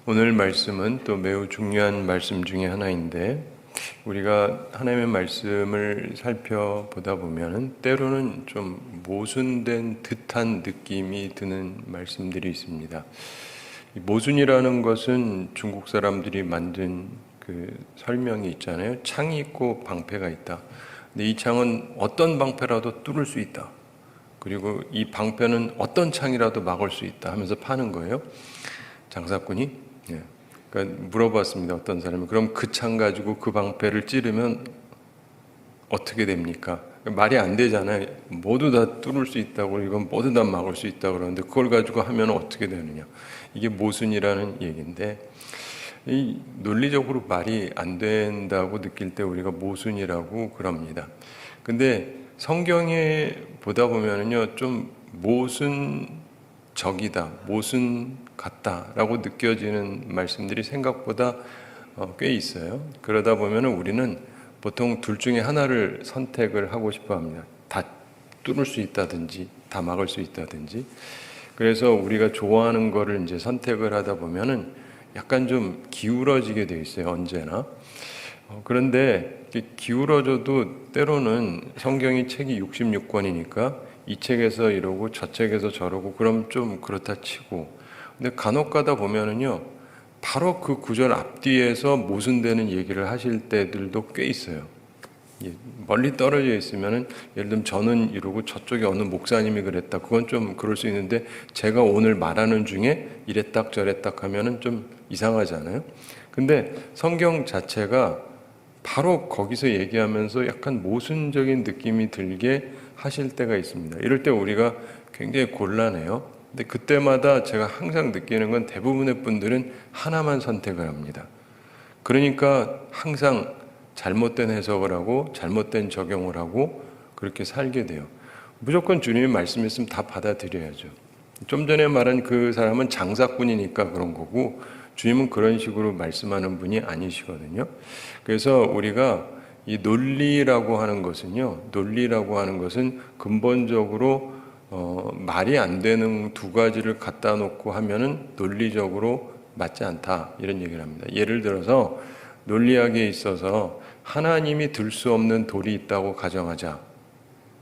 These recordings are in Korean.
오늘 말씀은 또 매우 중요한 말씀 중에 하나인데, 우리가 하나님의 말씀을 살펴보다 보면 때로는 좀 모순된 듯한 느낌이 드는 말씀들이 있습니다. 이 모순이라는 것은 중국 사람들이 만든 그 설명이 있잖아요. 창이 있고 방패가 있다. 근데 이 창은 어떤 방패라도 뚫을 수 있다. 그리고 이 방패는 어떤 창이라도 막을 수 있다 하면서 파는 거예요. 장사꾼이. 그러니까 물어봤습니다. 어떤 사람이. 그럼 그 창 가지고 그 방패를 찌르면 어떻게 됩니까? 말이 안 되잖아요. 모두 다 뚫을 수 있다고, 이건 모두 다 막을 수 있다고 그러는데 그걸 가지고 하면 어떻게 되느냐. 이게 모순이라는 얘기인데, 이 논리적으로 말이 안 된다고 느낄 때 우리가 모순이라고 그럽니다. 근데 성경에 보다 보면은요, 좀 모순적이다, 모순 같다라고 느껴지는 말씀들이 생각보다 꽤 있어요. 그러다 보면 우리는 보통 둘 중에 하나를 선택을 하고 싶어 합니다. 다 뚫을 수 있다든지 다 막을 수 있다든지. 그래서 우리가 좋아하는 거를 이제 선택을 하다 보면은 약간 좀 기울어지게 돼 있어요, 언제나. 그런데 기울어져도 때로는 성경이 책이 66권이니까 이 책에서 이러고 저 책에서 저러고 그럼 좀 그렇다 치고, 근데 간혹 가다 보면은요, 바로 그 구절 앞뒤에서 모순되는 얘기를 하실 때들도 꽤 있어요. 멀리 떨어져 있으면은, 예를 들면 저는 이러고 저쪽에 어느 목사님이 그랬다. 그건 좀 그럴 수 있는데, 제가 오늘 말하는 중에 이랬딱 저랬딱 하면은 좀 이상하잖아요. 근데 성경 자체가 바로 거기서 얘기하면서 약간 모순적인 느낌이 들게 하실 때가 있습니다. 이럴 때 우리가 굉장히 곤란해요. 근데 그때마다 제가 항상 느끼는 건 대부분의 분들은 하나만 선택을 합니다. 그러니까 항상 잘못된 해석을 하고 잘못된 적용을 하고 그렇게 살게 돼요. 무조건 주님이 말씀했으면 다 받아들여야죠. 좀 전에 말한 그 사람은 장사꾼이니까 그런 거고, 주님은 그런 식으로 말씀하는 분이 아니시거든요. 그래서 우리가 이 논리라고 하는 것은 근본적으로 말이 안 되는 두 가지를 갖다 놓고 하면은 논리적으로 맞지 않다, 이런 얘기를 합니다. 예를 들어서 논리학에 있어서 하나님이 들 수 없는 돌이 있다고 가정하자,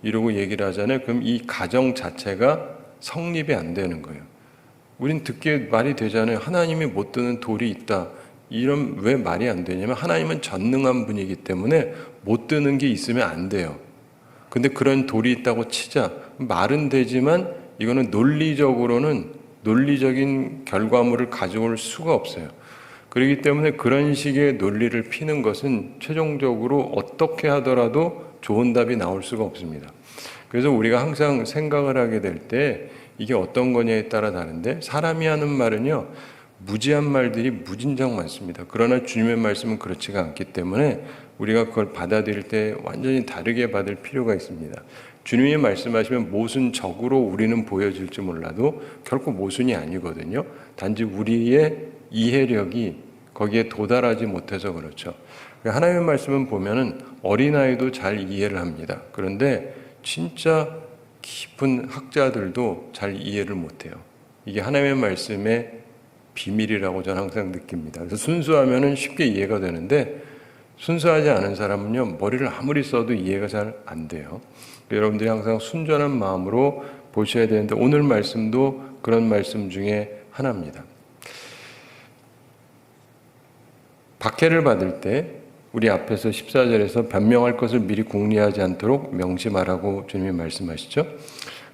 이러고 얘기를 하잖아요. 그럼 이 가정 자체가 성립이 안 되는 거예요. 우린 듣기에 말이 되잖아요. 하나님이 못 드는 돌이 있다. 이런, 왜 말이 안 되냐면 하나님은 전능한 분이기 때문에 못 드는 게 있으면 안 돼요. 근데 그런 돌이 있다고 치자. 말은 되지만 이거는 논리적인 결과물을 가져올 수가 없어요. 그렇기 때문에 그런 식의 논리를 피는 것은 최종적으로 어떻게 하더라도 좋은 답이 나올 수가 없습니다. 그래서 우리가 항상 생각을 하게 될 때 이게 어떤 거냐에 따라 다른데, 사람이 하는 말은요, 무지한 말들이 무진장 많습니다. 그러나 주님의 말씀은 그렇지가 않기 때문에 우리가 그걸 받아들일 때 완전히 다르게 받을 필요가 있습니다. 주님이 말씀하시면 모순적으로 우리는 보여질지 몰라도 결코 모순이 아니거든요. 단지 우리의 이해력이 거기에 도달하지 못해서 그렇죠. 하나님의 말씀은 보면은 어린아이도 잘 이해를 합니다. 그런데 진짜 깊은 학자들도 잘 이해를 못해요. 이게 하나님의 말씀의 비밀이라고 저는 항상 느낍니다. 그래서 순수하면은 쉽게 이해가 되는데, 순수하지 않은 사람은요, 머리를 아무리 써도 이해가 잘 안 돼요. 여러분들이 항상 순전한 마음으로 보셔야 되는데, 오늘 말씀도 그런 말씀 중에 하나입니다. 박해를 받을 때 우리 앞에서 14절에서 변명할 것을 미리 궁리하지 않도록 명심하라고 주님이 말씀하시죠.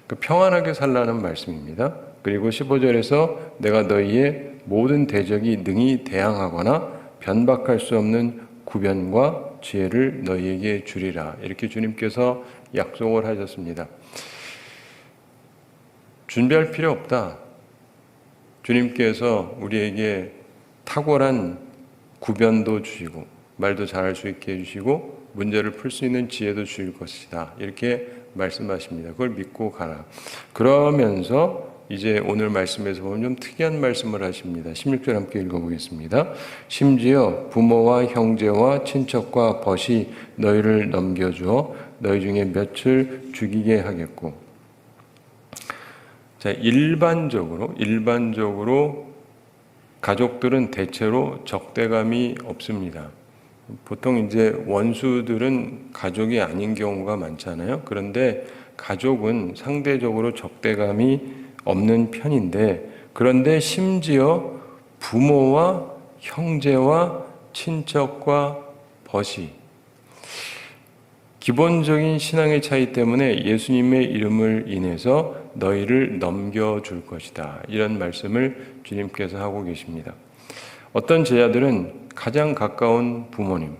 그 평안하게 살라는 말씀입니다. 그리고 15절에서 내가 너희의 모든 대적이 능히 대항하거나 변박할 수 없는 구변과 지혜를 너희에게 주리라, 이렇게 주님께서 약속을 하셨습니다. 준비할 필요 없다. 주님께서 우리에게 탁월한 구변도 주시고 말도 잘할 수 있게 해주시고 문제를 풀 수 있는 지혜도 주실 것이다, 이렇게 말씀하십니다. 그걸 믿고 가라. 그러면서 이제 오늘 말씀에서 보면 좀 특이한 말씀을 하십니다. 16절 함께 읽어보겠습니다. 심지어 부모와 형제와 친척과 벗이 너희를 넘겨주어 너희 중에 몇을 죽이게 하겠고. 자, 일반적으로 가족들은 대체로 적대감이 없습니다. 보통 이제 원수들은 가족이 아닌 경우가 많잖아요. 그런데 가족은 상대적으로 적대감이 없는 편인데, 그런데 심지어 부모와 형제와 친척과 벗이 기본적인 신앙의 차이 때문에 예수님의 이름을 인해서 너희를 넘겨줄 것이다. 이런 말씀을 주님께서 하고 계십니다. 어떤 제자들은 가장 가까운 부모님,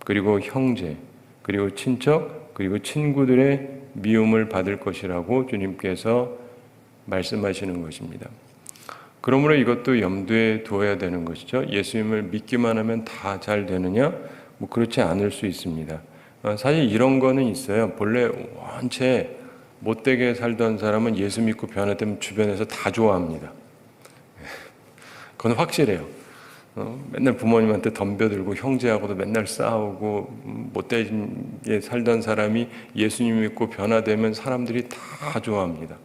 그리고 형제, 그리고 친척, 그리고 친구들의 미움을 받을 것이라고 주님께서 말씀하시는 것입니다. 그러므로 이것도 염두에 두어야 되는 것이죠. 예수님을 믿기만 하면 다 잘 되느냐? 그렇지 않을 수 있습니다. 사실 이런 거는 있어요. 본래 원체 못되게 살던 사람은 예수 믿고 변화되면 주변에서 다 좋아합니다. 그건 확실해요. 맨날 부모님한테 덤벼들고 형제하고도 맨날 싸우고 못되게 살던 사람이 예수님 믿고 변화되면 사람들이 다 좋아합니다.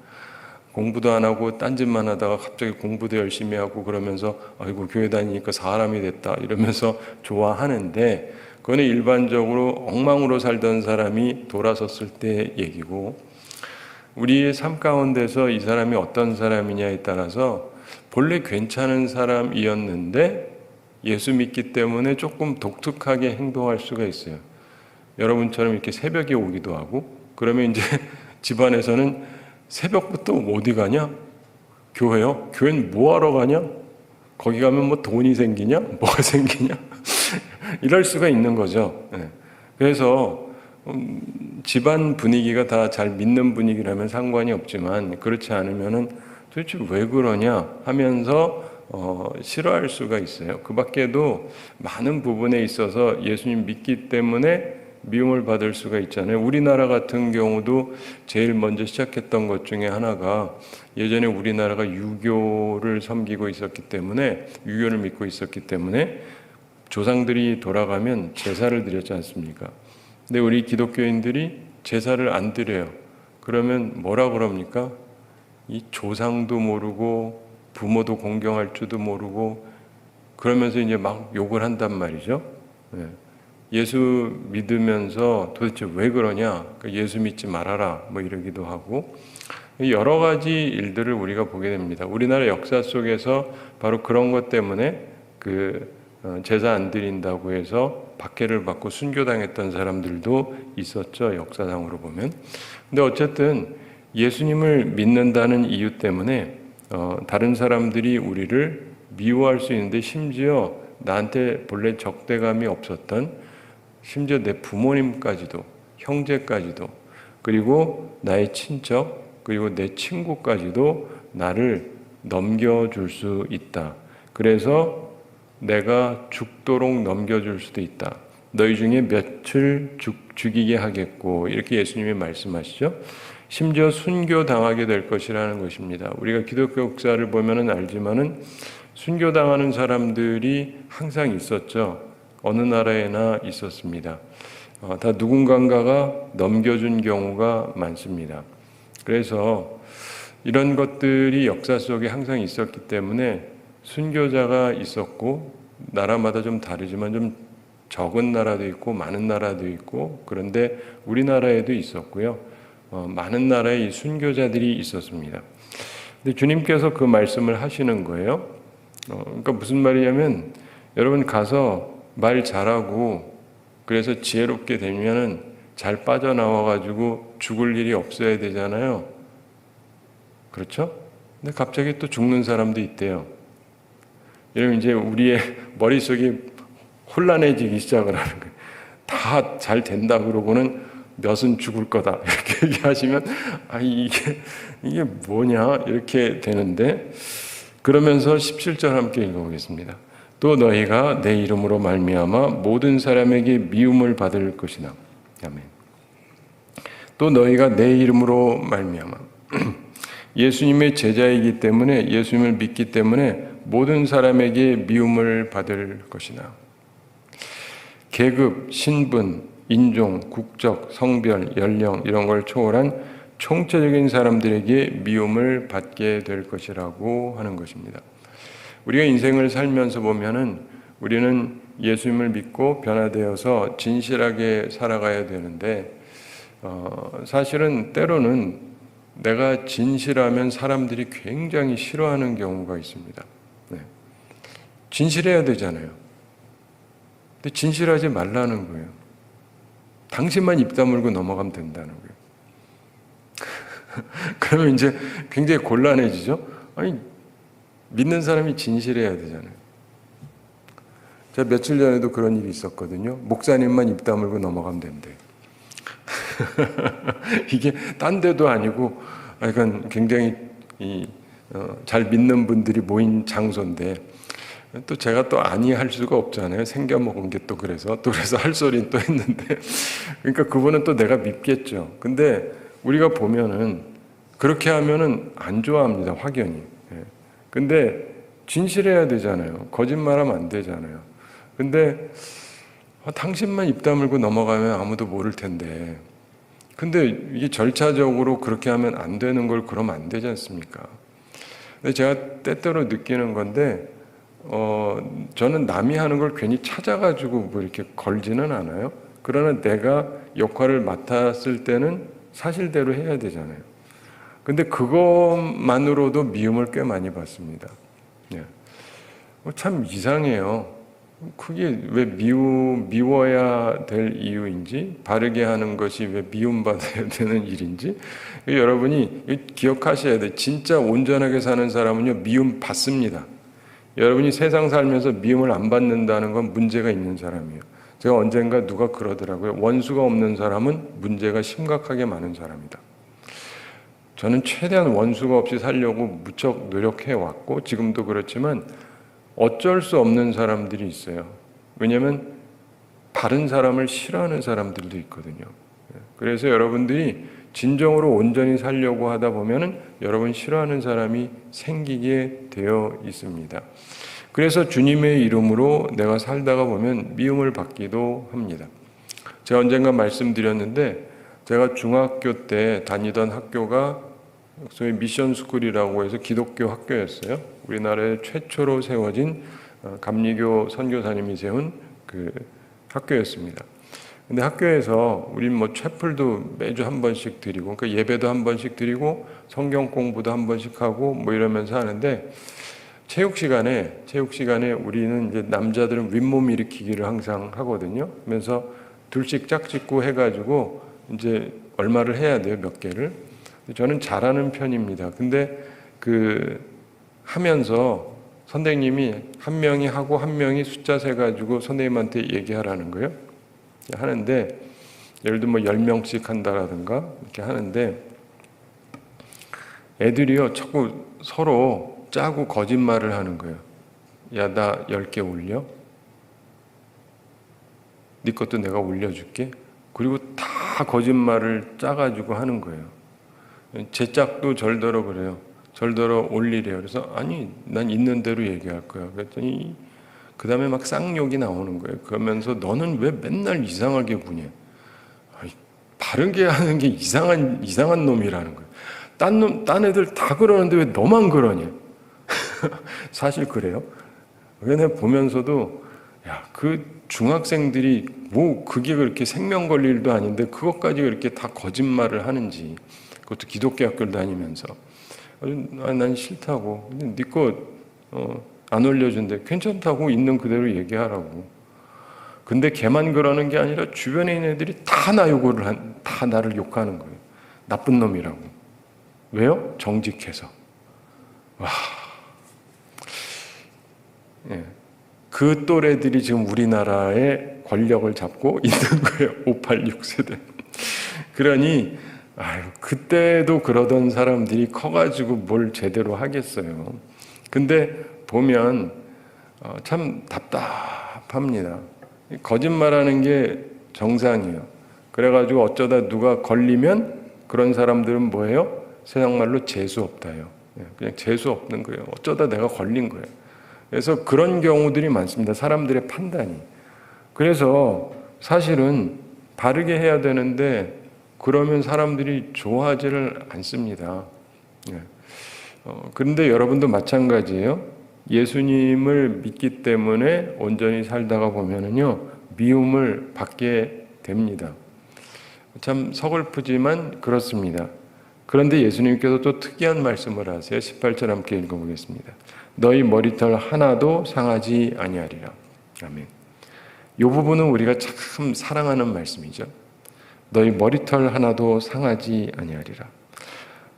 공부도 안 하고 딴짓만 하다가 갑자기 공부도 열심히 하고 그러면서 아이고 교회 다니니까 사람이 됐다 이러면서 좋아하는데, 그거는 일반적으로 엉망으로 살던 사람이 돌아섰을 때 얘기고, 우리의 삶 가운데서 이 사람이 어떤 사람이냐에 따라서 본래 괜찮은 사람이었는데 예수 믿기 때문에 조금 독특하게 행동할 수가 있어요. 여러분처럼 이렇게 새벽에 오기도 하고, 그러면 이제 집안에서는 새벽부터 어디 가냐? 교회요? 교회는 뭐 하러 가냐? 거기 가면 뭐 돈이 생기냐? 뭐가 생기냐? 이럴 수가 있는 거죠. 그래서 집안 분위기가 다 잘 믿는 분위기라면 상관이 없지만, 그렇지 않으면은 도대체 왜 그러냐 하면서 싫어할 수가 있어요. 그 밖에도 많은 부분에 있어서 예수님 믿기 때문에 미움을 받을 수가 있잖아요. 우리나라 같은 경우도 제일 먼저 시작했던 것 중에 하나가, 예전에 우리나라가 유교를 섬기고 있었기 때문에, 유교를 믿고 있었기 때문에 조상들이 돌아가면 제사를 드렸지 않습니까? 근데 우리 기독교인들이 제사를 안 드려요. 그러면 뭐라 그럽니까? 이 조상도 모르고 부모도 공경할 줄도 모르고 그러면서 이제 막 욕을 한단 말이죠. 예수 믿으면서 도대체 왜 그러냐? 예수 믿지 말아라. 뭐 이러기도 하고 여러 가지 일들을 우리가 보게 됩니다. 우리나라 역사 속에서 바로 그런 것 때문에 제사 안 드린다고 해서 박해를 받고 순교당했던 사람들도 있었죠. 역사상으로 보면. 근데 어쨌든 예수님을 믿는다는 이유 때문에 다른 사람들이 우리를 미워할 수 있는데, 심지어 나한테 본래 적대감이 없었던, 심지어 내 부모님까지도, 형제까지도, 그리고 나의 친척, 그리고 내 친구까지도 나를 넘겨줄 수 있다. 그래서 내가 죽도록 넘겨줄 수도 있다. 너희 중에 몇을 죽이게 하겠고, 이렇게 예수님이 말씀하시죠. 심지어 순교당하게 될 것이라는 것입니다. 우리가 기독교 역사를 보면은 알지만은 순교당하는 사람들이 항상 있었죠. 어느 나라에나 있었습니다. 다 누군가가 넘겨준 경우가 많습니다. 그래서 이런 것들이 역사 속에 항상 있었기 때문에 순교자가 있었고, 나라마다 좀 다르지만 좀 적은 나라도 있고 많은 나라도 있고, 그런데 우리나라에도 있었고요. 많은 나라에 이 순교자들이 있었습니다. 근데 주님께서 그 말씀을 하시는 거예요. 그러니까 무슨 말이냐면, 여러분 가서 말 잘하고 그래서 지혜롭게 되면은 잘 빠져나와가지고 죽을 일이 없어야 되잖아요. 그렇죠? 근데 갑자기 또 죽는 사람도 있대요. 여러분 이제 우리의 머릿속이 혼란해지기 시작을 하는 거예요. 다 잘 된다 그러고는 몇은 죽을 거다 이렇게 얘기하시면 이게 뭐냐 이렇게 되는데, 그러면서 17절 함께 읽어보겠습니다. 또 너희가 내 이름으로 말미암아 모든 사람에게 미움을 받을 것이나. 아멘. 또 너희가 내 이름으로 말미암아 예수님의 제자이기 때문에, 예수님을 믿기 때문에 모든 사람에게 미움을 받을 것이나. 계급, 신분, 인종, 국적, 성별, 연령 이런 걸 초월한 총체적인 사람들에게 미움을 받게 될 것이라고 하는 것입니다. 우리가 인생을 살면서 보면은 우리는 예수님을 믿고 변화되어서 진실하게 살아가야 되는데 사실은 때로는 내가 진실하면 사람들이 굉장히 싫어하는 경우가 있습니다. 네. 진실해야 되잖아요. 근데 진실하지 말라는 거예요. 당신만 입 다물고 넘어가면 된다는 거예요. 그러면 이제 굉장히 곤란해지죠? 아니, 믿는 사람이 진실해야 되잖아요. 제가 며칠 전에도 그런 일이 있었거든요. 목사님만 입 다물고 넘어가면 된대. 이게 딴 데도 아니고, 약간 굉장히 잘 믿는 분들이 모인 장소인데, 또 제가 또 아니할 수가 없잖아요. 생겨 먹은 게 또 그래서 할 소리는 또 했는데, 그러니까 그분은 또 내가 믿겠죠. 근데 우리가 보면은 그렇게 하면은 안 좋아합니다. 확연히. 근데 진실해야 되잖아요. 거짓말하면 안 되잖아요. 근데 당신만 입 다물고 넘어가면 아무도 모를 텐데. 근데 이게 절차적으로 그렇게 하면 안 되는 걸 그러면 안 되지 않습니까? 근데 제가 때때로 느끼는 건데, 저는 남이 하는 걸 괜히 찾아가지고 뭐 이렇게 걸지는 않아요. 그러나 내가 역할을 맡았을 때는 사실대로 해야 되잖아요. 근데 그것만으로도 미움을 꽤 많이 받습니다. 예. 참 이상해요. 그게 왜 미워야 될 이유인지, 바르게 하는 것이 왜 미움받아야 되는 일인지, 여러분이 기억하셔야 돼요. 진짜 온전하게 사는 사람은요, 미움 받습니다. 여러분이 세상 살면서 미움을 안 받는다는 건 문제가 있는 사람이에요. 제가 언젠가 누가 그러더라고요. 원수가 없는 사람은 문제가 심각하게 많은 사람이다. 저는 최대한 원수가 없이 살려고 무척 노력해 왔고 지금도 그렇지만 어쩔 수 없는 사람들이 있어요. 왜냐하면 바른 사람을 싫어하는 사람들도 있거든요. 그래서 여러분들이 진정으로 온전히 살려고 하다 보면은 여러분 싫어하는 사람이 생기게 되어 있습니다. 그래서 주님의 이름으로 내가 살다가 보면 미움을 받기도 합니다. 제가 언젠가 말씀드렸는데 제가 중학교 때 다니던 학교가 소위 미션 스쿨이라고 해서 기독교 학교였어요. 우리나라에 최초로 세워진 감리교 선교사님이 세운 그 학교였습니다. 근데 학교에서 우린 뭐 채플도 매주 한 번씩 드리고, 그러니까 예배도 한 번씩 드리고, 성경 공부도 한 번씩 하고, 뭐 이러면서 하는데, 체육 시간에 우리는 이제 남자들은 윗몸 일으키기를 항상 하거든요. 그래서 둘씩 짝짓고 해가지고 이제 얼마를 해야 돼요, 몇 개를. 저는 잘하는 편입니다. 근데 하면서 선생님이 한 명이 하고 한 명이 숫자 세가지고 선생님한테 얘기하라는 거예요. 하는데, 예를 들면 뭐 10명씩 한다라든가 이렇게 하는데, 애들이요, 자꾸 서로 짜고 거짓말을 하는 거예요. 야, 나 10개 올려? 네 것도 내가 올려줄게? 그리고 다 거짓말을 짜가지고 하는 거예요. 제 짝도 절더러 그래요. 절더러 올리래요. 그래서 아니, 난 있는 대로 얘기할 거야. 그랬더니 그 다음에 막 쌍욕이 나오는 거예요. 그러면서 너는 왜 맨날 이상하게 구냐? 바르게 하는 게 이상한 놈이라는 거예요. 딴 애들 다 그러는데 왜 너만 그러냐? 사실 그래요. 내가 보면서도 야, 그 중학생들이 뭐 그게 그렇게 생명 걸릴 일도 아닌데 그것까지 그렇게 다 거짓말을 하는지, 그것도 기독교 학교를 다니면서 난 싫다고. 네 거 안 올려준대. 괜찮다고 있는 그대로 얘기하라고. 근데 걔만 그러는 게 아니라 주변에 있는 애들이 다 다 나를 욕하는 거예요. 나쁜 놈이라고. 왜요? 정직해서. 와. 예. 그 또래들이 지금 우리나라의 권력을 잡고 있는 거예요. 586 세대. 그러니 그때도 그러던 사람들이 커가지고 뭘 제대로 하겠어요. 근데 보면 참 답답합니다. 거짓말하는 게 정상이에요. 그래가지고 어쩌다 누가 걸리면 그런 사람들은 뭐예요? 세상 말로 재수 없다요. 그냥 재수 없는 거예요. 어쩌다 내가 걸린 거예요. 그래서 그런 경우들이 많습니다. 사람들의 판단이. 그래서 사실은 바르게 해야 되는데 그러면 사람들이 좋아하지를 않습니다. 그런데 여러분도 마찬가지예요. 예수님을 믿기 때문에 온전히 살다가 보면은요, 미움을 받게 됩니다. 참 서글프지만 그렇습니다. 그런데 예수님께서 또 특이한 말씀을 하세요. 18절 함께 읽어보겠습니다. 너희 머리털 하나도 상하지 아니하리라. 아멘. 이 부분은 우리가 참 사랑하는 말씀이죠. 너희 머리털 하나도 상하지 아니하리라.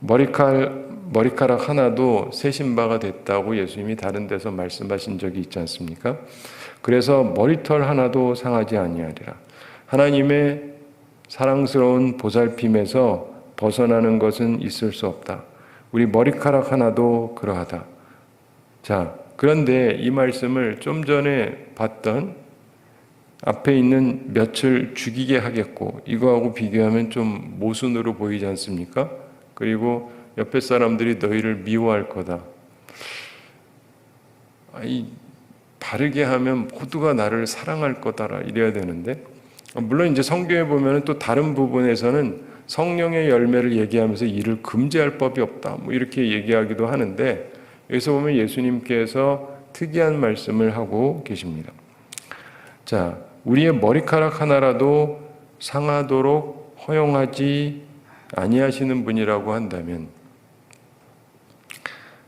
머리카락 하나도 새신 바가 됐다고 예수님이 다른 데서 말씀하신 적이 있지 않습니까? 그래서 머리털 하나도 상하지 아니하리라. 하나님의 사랑스러운 보살핌에서 벗어나는 것은 있을 수 없다. 우리 머리카락 하나도 그러하다. 자, 그런데 이 말씀을 좀 전에 봤던 앞에 있는 며칠 죽이게 하겠고 이거하고 비교하면 좀 모순으로 보이지 않습니까? 그리고 옆에 사람들이 너희를 미워할 거다. 바르게 하면 모두가 나를 사랑할 거다라 이래야 되는데, 물론 이제 성경에 보면 또 다른 부분에서는 성령의 열매를 얘기하면서 이를 금지할 법이 없다 뭐 이렇게 얘기하기도 하는데, 여기서 보면 예수님께서 특이한 말씀을 하고 계십니다. 자, 우리의 머리카락 하나라도 상하도록 허용하지 아니하시는 분이라고 한다면,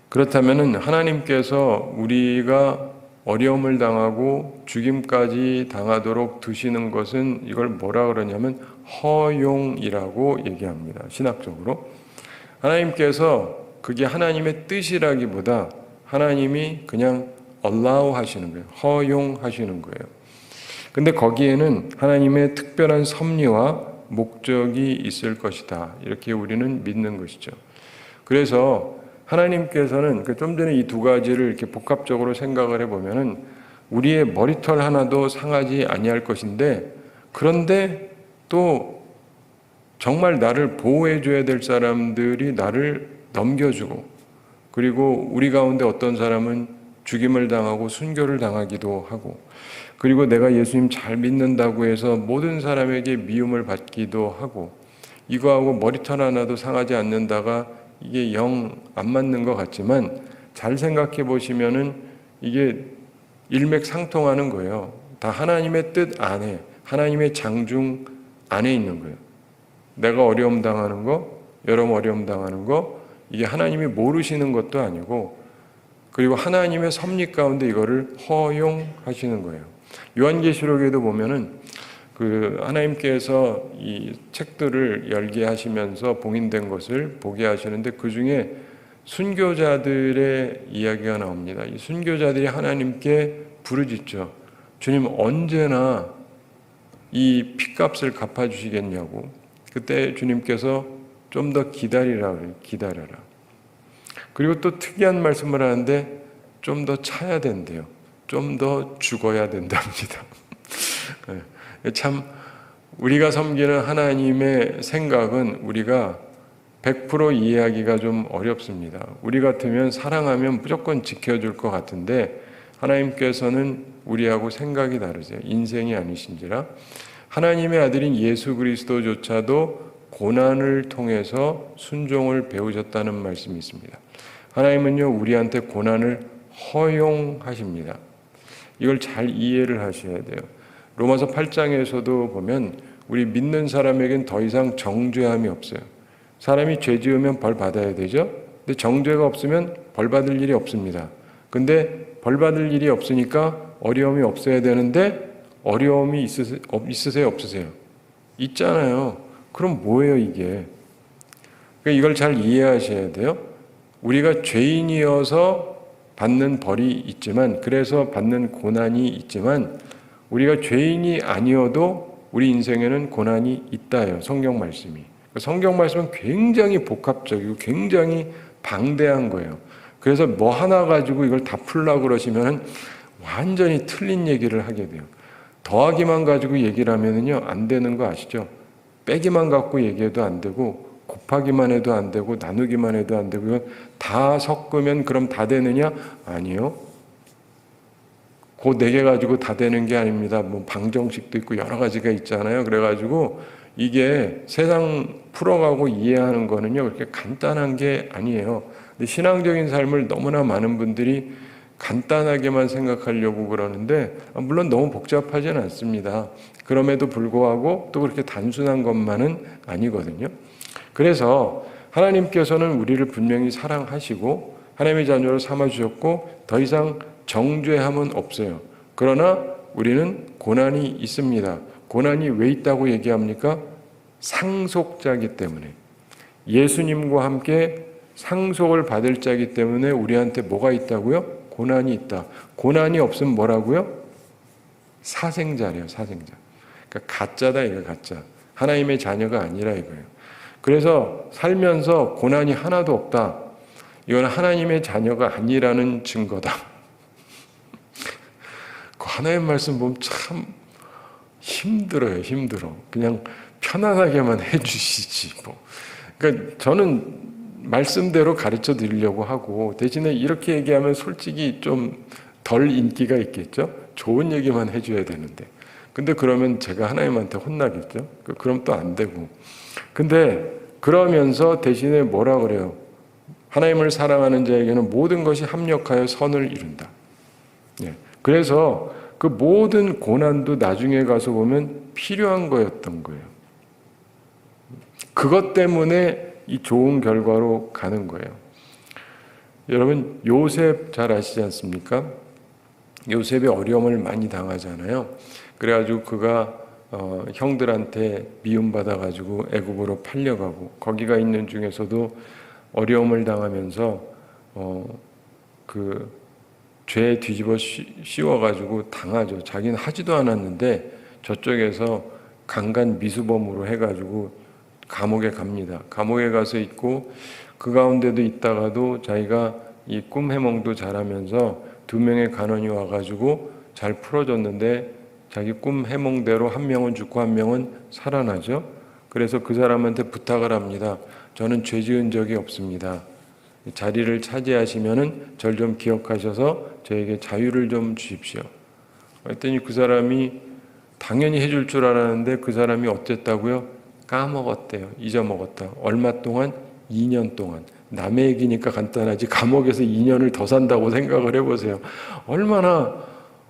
그렇다면 하나님께서 우리가 어려움을 당하고 죽임까지 당하도록 두시는 것은 이걸 뭐라 그러냐면 허용이라고 얘기합니다. 신학적으로 하나님께서 그게 하나님의 뜻이라기보다 하나님이 그냥 allow 하시는 거예요. 허용하시는 거예요. 근데 거기에는 하나님의 특별한 섭리와 목적이 있을 것이다. 이렇게 우리는 믿는 것이죠. 그래서 하나님께서는 좀 전에 이 두 가지를 이렇게 복합적으로 생각을 해보면은 우리의 머리털 하나도 상하지 아니할 것인데, 그런데 또 정말 나를 보호해줘야 될 사람들이 나를 넘겨주고, 그리고 우리 가운데 어떤 사람은 죽임을 당하고 순교를 당하기도 하고, 그리고 내가 예수님 잘 믿는다고 해서 모든 사람에게 미움을 받기도 하고, 이거하고 머리털 하나도 상하지 않는다가 이게 영 안 맞는 것 같지만 잘 생각해 보시면은 이게 일맥상통하는 거예요. 다 하나님의 뜻 안에, 하나님의 장중 안에 있는 거예요. 내가 어려움 당하는 거, 여러분 어려움 당하는 거, 이게 하나님이 모르시는 것도 아니고, 그리고 하나님의 섭리 가운데 이거를 허용하시는 거예요. 요한계시록에도 보면은 하나님께서 이 책들을 열게 하시면서 봉인된 것을 보게 하시는데, 그 중에 순교자들의 이야기가 나옵니다. 이 순교자들이 하나님께 부르짖죠. 주님 언제나 이 핏값을 갚아주시겠냐고. 그때 주님께서 좀 더 기다리라 그래요. 기다려라. 그리고 또 특이한 말씀을 하는데 좀 더 차야 된대요. 좀 더 죽어야 된답니다. 참 우리가 섬기는 하나님의 생각은 우리가 100% 이해하기가 좀 어렵습니다. 우리 같으면 사랑하면 무조건 지켜줄 것 같은데 하나님께서는 우리하고 생각이 다르세요. 인생이 아니신지라. 하나님의 아들인 예수 그리스도조차도 고난을 통해서 순종을 배우셨다는 말씀이 있습니다. 하나님은요, 우리한테 고난을 허용하십니다. 이걸 잘 이해를 하셔야 돼요. 로마서 8장에서도 보면 우리 믿는 사람에겐 더 이상 정죄함이 없어요. 사람이 죄 지으면 벌 받아야 되죠. 근데 정죄가 없으면 벌 받을 일이 없습니다. 근데 벌 받을 일이 없으니까 어려움이 없어야 되는데 어려움이 있으세요? 없으세요? 있잖아요. 그럼 뭐예요 이게? 그러니까 이걸 잘 이해하셔야 돼요. 우리가 죄인이어서 받는 벌이 있지만, 그래서 받는 고난이 있지만, 우리가 죄인이 아니어도 우리 인생에는 고난이 있다요. 성경 말씀이. 성경 말씀은 굉장히 복합적이고 굉장히 방대한 거예요. 그래서 뭐 하나 가지고 이걸 다 풀려고 그러시면 완전히 틀린 얘기를 하게 돼요. 더하기만 가지고 얘기를 하면은요, 안 되는 거 아시죠? 빼기만 갖고 얘기해도 안 되고, 곱하기만 해도 안 되고, 나누기만 해도 안 되고, 이건 다 섞으면 그럼 다 되느냐? 아니요. 그 4개 가지고 다 되는 게 아닙니다. 뭐 방정식도 있고 여러 가지가 있잖아요. 그래가지고 이게 세상 풀어가고 이해하는 거는요, 그렇게 간단한 게 아니에요. 근데 신앙적인 삶을 너무나 많은 분들이 간단하게만 생각하려고 그러는데 물론 너무 복잡하지는 않습니다. 그럼에도 불구하고 또 그렇게 단순한 것만은 아니거든요. 그래서 하나님께서는 우리를 분명히 사랑하시고 하나님의 자녀로 삼아주셨고 더 이상 정죄함은 없어요. 그러나 우리는 고난이 있습니다. 고난이 왜 있다고 얘기합니까? 상속자이기 때문에. 예수님과 함께 상속을 받을 자이기 때문에 우리한테 뭐가 있다고요? 고난이 있다. 고난이 없으면 뭐라고요? 사생자래요, 사생자. 그러니까 가짜다, 이거 가짜. 하나님의 자녀가 아니라 이거예요. 그래서 살면서 고난이 하나도 없다. 이건 하나님의 자녀가 아니라는 증거다. 그 하나님 말씀 보면 참 힘들어요, 힘들어. 그냥 편안하게만 해주시지. 뭐. 그러니까 저는 말씀대로 가르쳐 드리려고 하고 대신에 이렇게 얘기하면 솔직히 좀 덜 인기가 있겠죠. 좋은 얘기만 해줘야 되는데. 근데 그러면 제가 하나님한테 혼나겠죠. 그럼 또 안 되고. 근데 그러면서 대신에 뭐라 그래요? 하나님을 사랑하는 자에게는 모든 것이 합력하여 선을 이룬다. 예. 그래서 그 모든 고난도 나중에 가서 보면 필요한 거였던 거예요. 그것 때문에 이 좋은 결과로 가는 거예요. 여러분 요셉 잘 아시지 않습니까? 요셉이 어려움을 많이 당하잖아요. 그래가지고 그가 형들한테 미움받아가지고 애굽으로 팔려가고 거기가 있는 중에서도 어려움을 당하면서 그 죄에 뒤집어 씌워가지고 당하죠. 자기는 하지도 않았는데 저쪽에서 강간 미수범으로 해가지고 감옥에 갑니다. 감옥에 가서 있고 그 가운데도 있다가도 자기가 이 꿈 해몽도 잘하면서 2명의 간원이 와가지고 잘 풀어줬는데 자기 꿈 해몽대로 한 명은 죽고 한 명은 살아나죠. 그래서 그 사람한테 부탁을 합니다. 저는 죄 지은 적이 없습니다. 자리를 차지하시면은 절 좀 기억하셔서 저에게 자유를 좀 주십시오. 그랬더니 그 사람이 당연히 해줄 줄 알았는데 그 사람이 어쨌다고요? 까먹었대요. 잊어먹었다. 얼마 동안? 2년 동안. 남의 얘기니까 간단하지 감옥에서 2년을 더 산다고 생각을 해보세요. 얼마나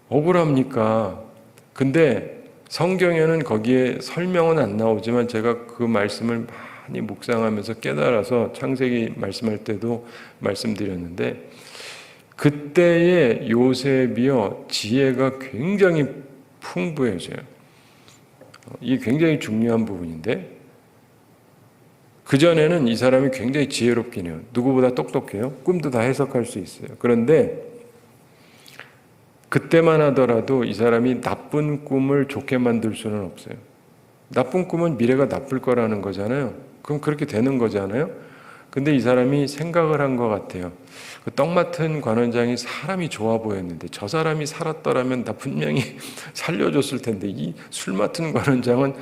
억울합니까? 근데 성경에는 거기에 설명은 안 나오지만 제가 그 말씀을 많이 묵상하면서 깨달아서 창세기 말씀할 때도 말씀드렸는데 그때의 요셉이요 지혜가 굉장히 풍부해져요. 이게 굉장히 중요한 부분인데 그전에는 이 사람이 굉장히 지혜롭긴 해요. 누구보다 똑똑해요. 꿈도 다 해석할 수 있어요. 그런데 그때만 하더라도 이 사람이 나쁜 꿈을 좋게 만들 수는 없어요. 나쁜 꿈은 미래가 나쁠 거라는 거잖아요. 그럼 그렇게 되는 거잖아요. 근데 이 사람이 생각을 한 것 같아요. 그 떡 맡은 관원장이 사람이 좋아 보였는데 저 사람이 살았더라면 나 분명히 살려줬을 텐데 이 술 맡은 관원장은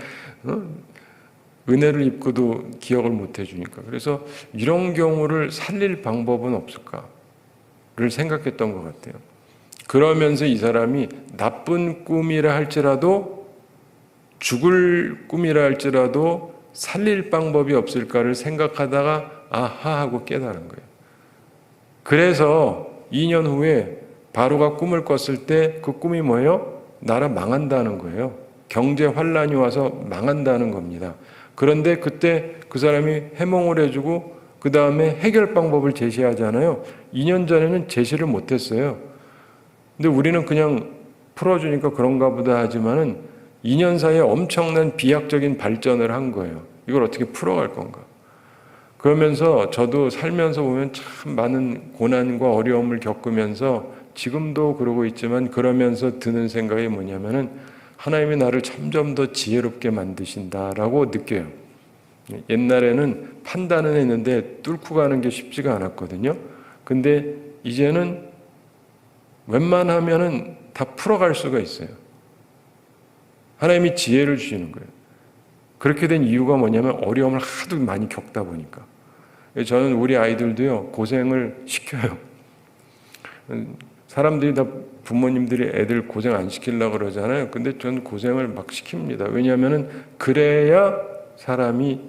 은혜를 입고도 기억을 못 해주니까. 그래서 이런 경우를 살릴 방법은 없을까를 생각했던 것 같아요. 그러면서 이 사람이 나쁜 꿈이라 할지라도 죽을 꿈이라 할지라도 살릴 방법이 없을까를 생각하다가 아하 하고 깨달은 거예요. 그래서 2년 후에 바로가 꿈을 꿨을 때 그 꿈이 뭐예요? 나라 망한다는 거예요. 경제 환란이 와서 망한다는 겁니다. 그런데 그때 그 사람이 해몽을 해주고 그 다음에 해결 방법을 제시하잖아요. 2년 전에는 제시를 못했어요. 근데 우리는 그냥 풀어주니까 그런가 보다 하지만은 2년 사이에 엄청난 비약적인 발전을 한 거예요. 이걸 어떻게 풀어갈 건가. 그러면서 저도 살면서 보면 참 많은 고난과 어려움을 겪으면서 지금도 그러고 있지만 그러면서 드는 생각이 뭐냐면은 하나님이 나를 점점 더 지혜롭게 만드신다라고 느껴요. 옛날에는 판단은 했는데 뚫고 가는 게 쉽지가 않았거든요. 근데 이제는 웬만하면은 다 풀어갈 수가 있어요. 하나님이 지혜를 주시는 거예요. 그렇게 된 이유가 뭐냐면 어려움을 하도 많이 겪다 보니까. 저는 우리 아이들도요 고생을 시켜요. 사람들이 다 부모님들이 애들 고생 안 시키려고 그러잖아요. 근데 저는 고생을 막 시킵니다. 왜냐하면 그래야 사람이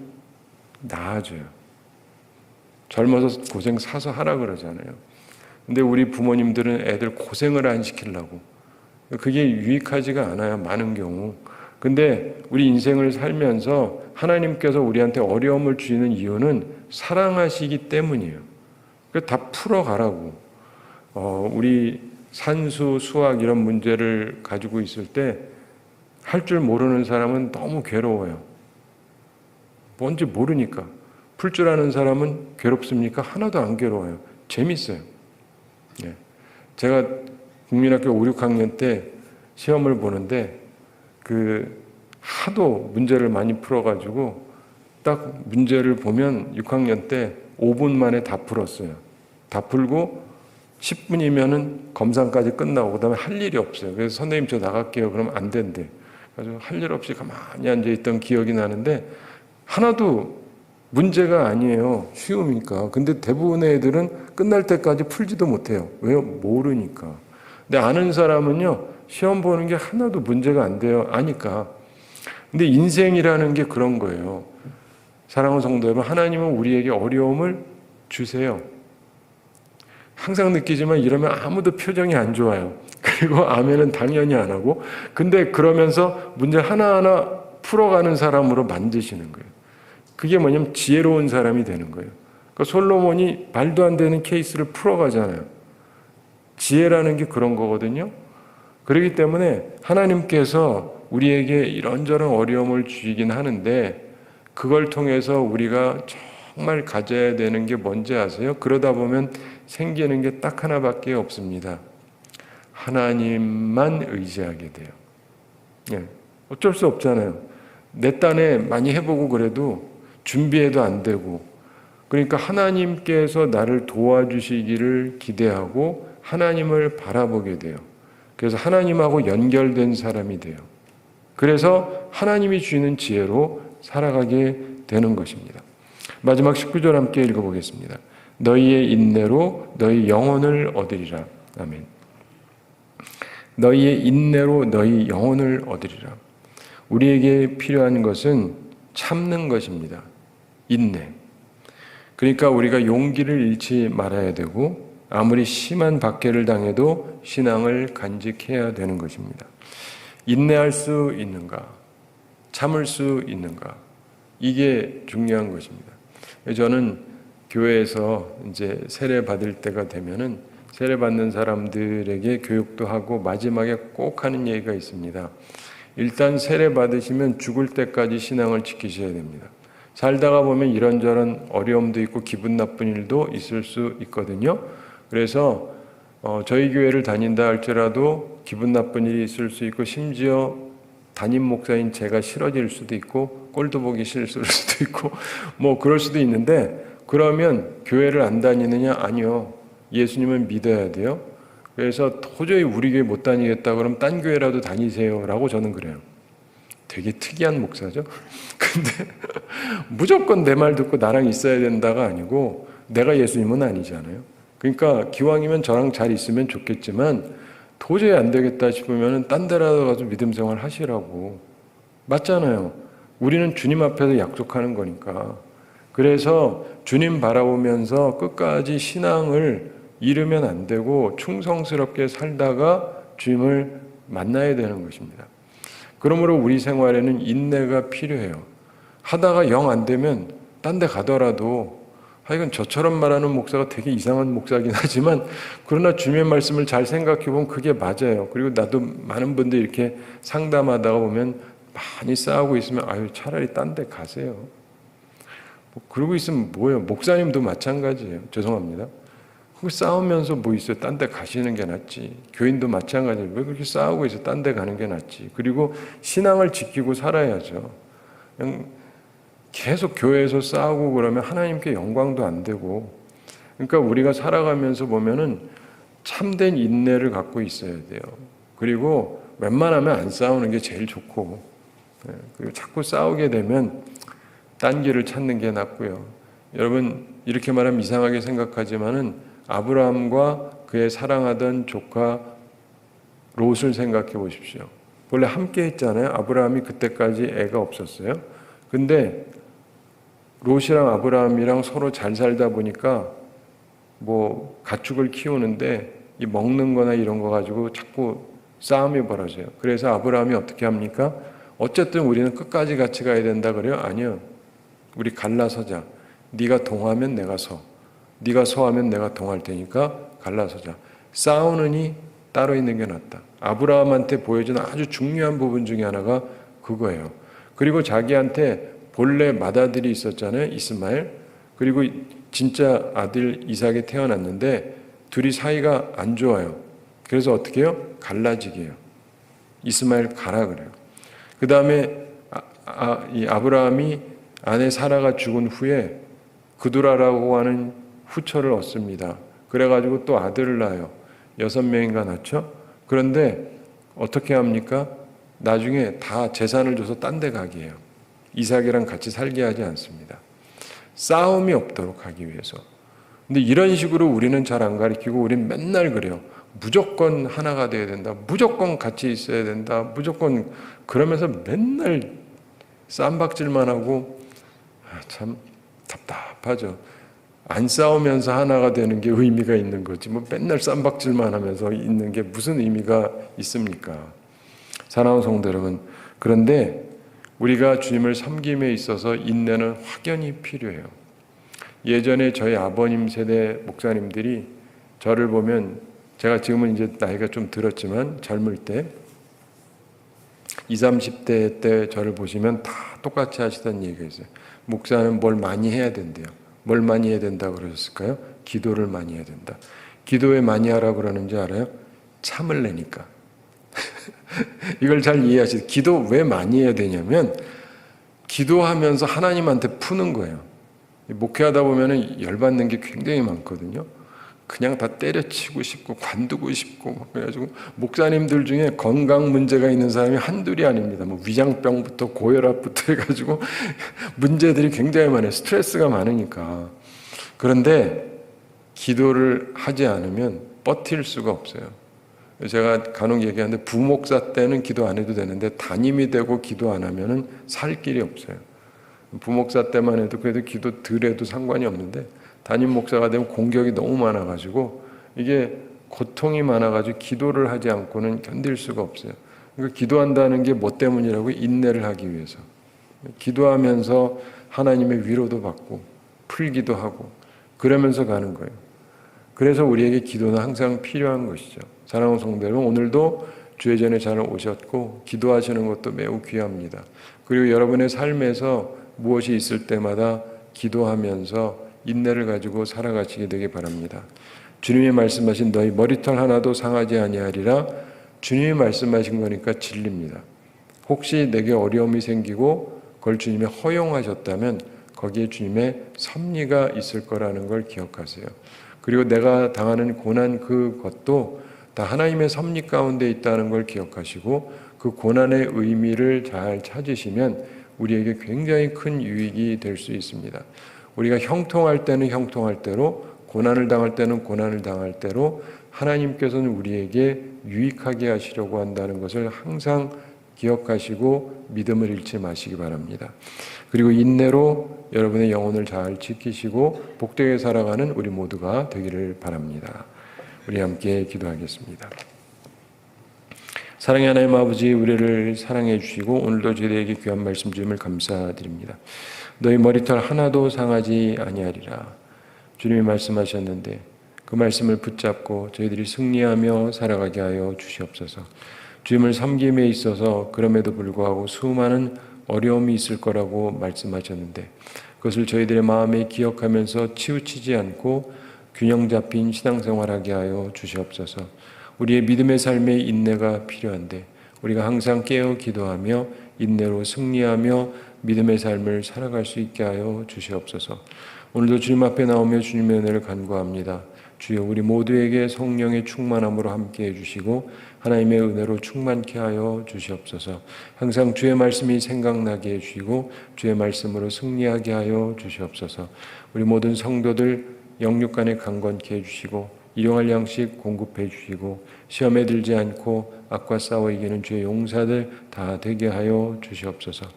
나아져요. 젊어서 고생 사서 하라 그러잖아요. 근데 우리 부모님들은 애들 고생을 안 시키려고. 그게 유익하지가 않아요, 많은 경우. 근데 우리 인생을 살면서 하나님께서 우리한테 어려움을 주시는 이유는 사랑하시기 때문이에요. 다 풀어가라고. 우리 산수, 수학 이런 문제를 가지고 있을 때 할 줄 모르는 사람은 너무 괴로워요. 뭔지 모르니까. 풀 줄 아는 사람은 괴롭습니까? 하나도 안 괴로워요. 재밌어요. 예. 제가 국민학교 5, 6학년 때 시험을 보는데 하도 문제를 많이 풀어가지고 딱 문제를 보면 6학년 때 5분 만에 다 풀었어요. 다 풀고 10분이면은 검사까지 끝나고 그다음에 할 일이 없어요. 그래서 선생님 저 나갈게요. 그러면 안 된대. 그래서 할 일 없이 가만히 앉아있던 기억이 나는데 하나도 문제가 아니에요. 쉬우니까. 근데 대부분의 애들은 끝날 때까지 풀지도 못해요. 왜요? 모르니까. 근데 아는 사람은요, 시험 보는 게 하나도 문제가 안 돼요. 아니까. 근데 인생이라는 게 그런 거예요. 사랑하는 성도 여러분, 하나님은 우리에게 어려움을 주세요. 항상 느끼지만 이러면 아무도 표정이 안 좋아요. 그리고 아멘은 당연히 안 하고. 근데 그러면서 문제 하나하나 풀어가는 사람으로 만드시는 거예요. 그게 뭐냐면 지혜로운 사람이 되는 거예요. 그러니까 솔로몬이 말도 안 되는 케이스를 풀어가잖아요. 지혜라는 게 그런 거거든요. 그렇기 때문에 하나님께서 우리에게 이런저런 어려움을 주시긴 하는데 그걸 통해서 우리가 정말 가져야 되는 게 뭔지 아세요? 그러다 보면 생기는 게 딱 하나밖에 없습니다. 하나님만 의지하게 돼요. 예, 어쩔 수 없잖아요. 내 딴에 많이 해보고 그래도 준비해도 안 되고, 그러니까 하나님께서 나를 도와주시기를 기대하고 하나님을 바라보게 돼요. 그래서 하나님하고 연결된 사람이 돼요. 그래서 하나님이 주시는 지혜로 살아가게 되는 것입니다. 마지막 19절 함께 읽어보겠습니다. 너희의 인내로 너희 영혼을 얻으리라. 아멘. 너희의 인내로 너희 영혼을 얻으리라. 우리에게 필요한 것은 참는 것입니다. 인내. 그러니까 우리가 용기를 잃지 말아야 되고 아무리 심한 박해를 당해도 신앙을 간직해야 되는 것입니다. 인내할 수 있는가? 참을 수 있는가? 이게 중요한 것입니다. 저는 교회에서 이제 세례 받을 때가 되면은 세례 받는 사람들에게 교육도 하고 마지막에 꼭 하는 얘기가 있습니다. 일단 세례 받으시면 죽을 때까지 신앙을 지키셔야 됩니다. 살다가 보면 이런저런 어려움도 있고 기분 나쁜 일도 있을 수 있거든요. 그래서 저희 교회를 다닌다 할지라도 기분 나쁜 일이 있을 수 있고 심지어 담임 목사인 제가 싫어질 수도 있고 꼴도 보기 싫을 수도 있고 뭐 그럴 수도 있는데 그러면 교회를 안 다니느냐? 아니요. 예수님은 믿어야 돼요. 그래서 도저히 우리 교회 못 다니겠다 그러면 딴 교회라도 다니세요라고 저는 그래요. 되게 특이한 목사죠. 근데 무조건 내 말 듣고 나랑 있어야 된다가 아니고 내가 예수님은 아니잖아요. 그러니까 기왕이면 저랑 잘 있으면 좋겠지만 도저히 안 되겠다 싶으면 딴 데라도 가서 믿음 생활 하시라고. 맞잖아요. 우리는 주님 앞에서 약속하는 거니까. 그래서 주님 바라보면서 끝까지 신앙을 잃으면 안 되고 충성스럽게 살다가 주님을 만나야 되는 것입니다. 그러므로 우리 생활에는 인내가 필요해요. 하다가 영 안 되면 딴 데 가더라도 하여간 저처럼 말하는 목사가 되게 이상한 목사긴 하지만 그러나 주님의 말씀을 잘 생각해 보면 그게 맞아요. 그리고 나도 많은 분들이 이렇게 상담하다가 보면 많이 싸우고 있으면 아유 차라리 딴 데 가세요. 그러고 있으면 뭐예요? 목사님도 마찬가지예요. 죄송합니다. 그 싸우면서 뭐 있어요? 딴 데 가시는 게 낫지. 교인도 마찬가지예요. 왜 그렇게 싸우고 있어? 딴 데 가는 게 낫지. 그리고 신앙을 지키고 살아야죠. 그냥 계속 교회에서 싸우고 그러면 하나님께 영광도 안 되고. 그러니까 우리가 살아가면서 보면은 참된 인내를 갖고 있어야 돼요. 그리고 웬만하면 안 싸우는 게 제일 좋고. 그리고 자꾸 싸우게 되면 딴 길을 찾는 게 낫고요. 여러분 이렇게 말하면 이상하게 생각하지만은 아브라함과 그의 사랑하던 조카 롯을 생각해 보십시오. 원래 함께 했잖아요. 아브라함이 그때까지 애가 없었어요. 근데 롯이랑 아브라함이랑 서로 잘 살다 보니까 뭐 가축을 키우는데 이 먹는 거나 이런 거 가지고 자꾸 싸움이 벌어져요. 그래서 아브라함이 어떻게 합니까? 어쨌든 우리는 끝까지 같이 가야 된다 그래요? 아니요. 우리 갈라서자. 네가 동하면 내가 서. 네가 서하면 내가 동할 테니까 갈라서자. 싸우느니 따로 있는 게 낫다. 아브라함한테 보여준 아주 중요한 부분 중에 하나가 그거예요. 그리고 자기한테 본래 맏아들이 있었잖아요. 이스마엘. 그리고 진짜 아들 이삭이 태어났는데 둘이 사이가 안 좋아요. 그래서 어떻게 해요? 갈라지게 해요. 이스마엘 가라 그래요. 그 다음에 이 아브라함이 아내 사라가 죽은 후에 그두라라고 하는 후처를 얻습니다. 그래가지고 또 아들을 낳아요. 6명인가 낳죠? 그런데 어떻게 합니까? 나중에 다 재산을 줘서 딴 데 가게 해요. 이삭이랑 같이 살게 하지 않습니다. 싸움이 없도록 하기 위해서. 근데 이런 식으로 우리는 잘 안 가르치고 우리는 맨날 그래요. 무조건 하나가 돼야 된다. 무조건 같이 있어야 된다. 무조건 그러면서 맨날 쌈박질만 하고 참 답답하죠. 안 싸우면서 하나가 되는 게 의미가 있는 거지. 뭐 맨날 쌈박질만 하면서 있는 게 무슨 의미가 있습니까? 사랑하는 성도 여러분, 그런데 우리가 주님을 섬김에 있어서 인내는 확연히 필요해요. 예전에 저희 아버님 세대 목사님들이 저를 보면 제가 지금은 이제 나이가 좀 들었지만 젊을 때 20, 30대 때 저를 보시면 다 똑같이 하시던 얘기가 있어요. 목사는 뭘 많이 해야 된대요. 뭘 많이 해야 된다고 그러셨을까요? 기도를 많이 해야 된다. 기도 왜 많이 하라고 그러는지 알아요? 참을 내니까. 이걸 잘 이해하시죠? 기도 왜 많이 해야 되냐면 기도하면서 하나님한테 푸는 거예요. 목회하다 보면 열받는 게 굉장히 많거든요. 그냥 다 때려치고 싶고 관두고 싶고 그래가지고 목사님들 중에 건강 문제가 있는 사람이 한둘이 아닙니다. 뭐 위장병부터 고혈압부터 해가지고 문제들이 굉장히 많아요. 스트레스가 많으니까. 그런데 기도를 하지 않으면 버틸 수가 없어요. 제가 간혹 얘기하는데 부목사 때는 기도 안 해도 되는데 담임이 되고 기도 안 하면은 살 길이 없어요. 부목사 때만 해도 그래도 기도 덜 해도 상관이 없는데 담임 목사가 되면 공격이 너무 많아가지고 이게 고통이 많아가지고 기도를 하지 않고는 견딜 수가 없어요. 그러니까 기도한다는 게 뭐 때문이라고? 인내를 하기 위해서. 기도하면서 하나님의 위로도 받고 풀기도 하고 그러면서 가는 거예요. 그래서 우리에게 기도는 항상 필요한 것이죠. 사랑하는 성도 여러분, 오늘도 주의 전에 잘 오셨고 기도하시는 것도 매우 귀합니다. 그리고 여러분의 삶에서 무엇이 있을 때마다 기도하면서 인내를 가지고 살아가시게 되기 바랍니다. 주님이 말씀하신 너희 머리털 하나도 상하지 아니하리라. 주님이 말씀하신 거니까 진리입니다. 혹시 내게 어려움이 생기고 그걸 주님이 허용하셨다면 거기에 주님의 섭리가 있을 거라는 걸 기억하세요. 그리고 내가 당하는 고난 그것도 다 하나님의 섭리 가운데 있다는 걸 기억하시고 그 고난의 의미를 잘 찾으시면 우리에게 굉장히 큰 유익이 될 수 있습니다. 우리가 형통할 때는 형통할 대로, 고난을 당할 때는 고난을 당할 대로 하나님께서는 우리에게 유익하게 하시려고 한다는 것을 항상 기억하시고 믿음을 잃지 마시기 바랍니다. 그리고 인내로 여러분의 영혼을 잘 지키시고 복되게 살아가는 우리 모두가 되기를 바랍니다. 우리 함께 기도하겠습니다. 사랑의 하나님 아버지, 우리를 사랑해 주시고 오늘도 저희에게 귀한 말씀 주심을 감사드립니다. 너희 머리털 하나도 상하지 아니하리라. 주님이 말씀하셨는데 그 말씀을 붙잡고 저희들이 승리하며 살아가게 하여 주시옵소서. 주님을 섬김에 있어서 그럼에도 불구하고 수많은 어려움이 있을 거라고 말씀하셨는데 그것을 저희들의 마음에 기억하면서 치우치지 않고 균형 잡힌 신앙생활하게 하여 주시옵소서. 우리의 믿음의 삶에 인내가 필요한데 우리가 항상 깨어 기도하며 인내로 승리하며 믿음의 삶을 살아갈 수 있게 하여 주시옵소서. 오늘도 주님 앞에 나오며 주님의 은혜를 간구합니다. 주여, 우리 모두에게 성령의 충만함으로 함께해 주시고 하나님의 은혜로 충만케 하여 주시옵소서. 항상 주의 말씀이 생각나게 해주시고 주의 말씀으로 승리하게 하여 주시옵소서. 우리 모든 성도들 영육간에 강건케 해주시고 일용할 양식 공급해 주시고 시험에 들지 않고 악과 싸워 이기는 주의 용사들 다 되게 하여 주시옵소서.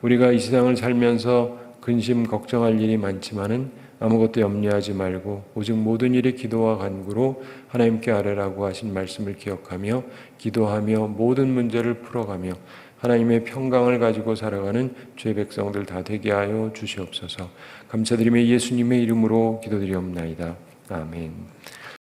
우리가 이 세상을 살면서 근심 걱정할 일이 많지만은 아무것도 염려하지 말고 오직 모든 일에 기도와 간구로 하나님께 아뢰라고 하신 말씀을 기억하며 기도하며 모든 문제를 풀어가며 하나님의 평강을 가지고 살아가는 주의 백성들 다 되게 하여 주시옵소서. 감사드리며 예수님의 이름으로 기도드리옵나이다. 아멘.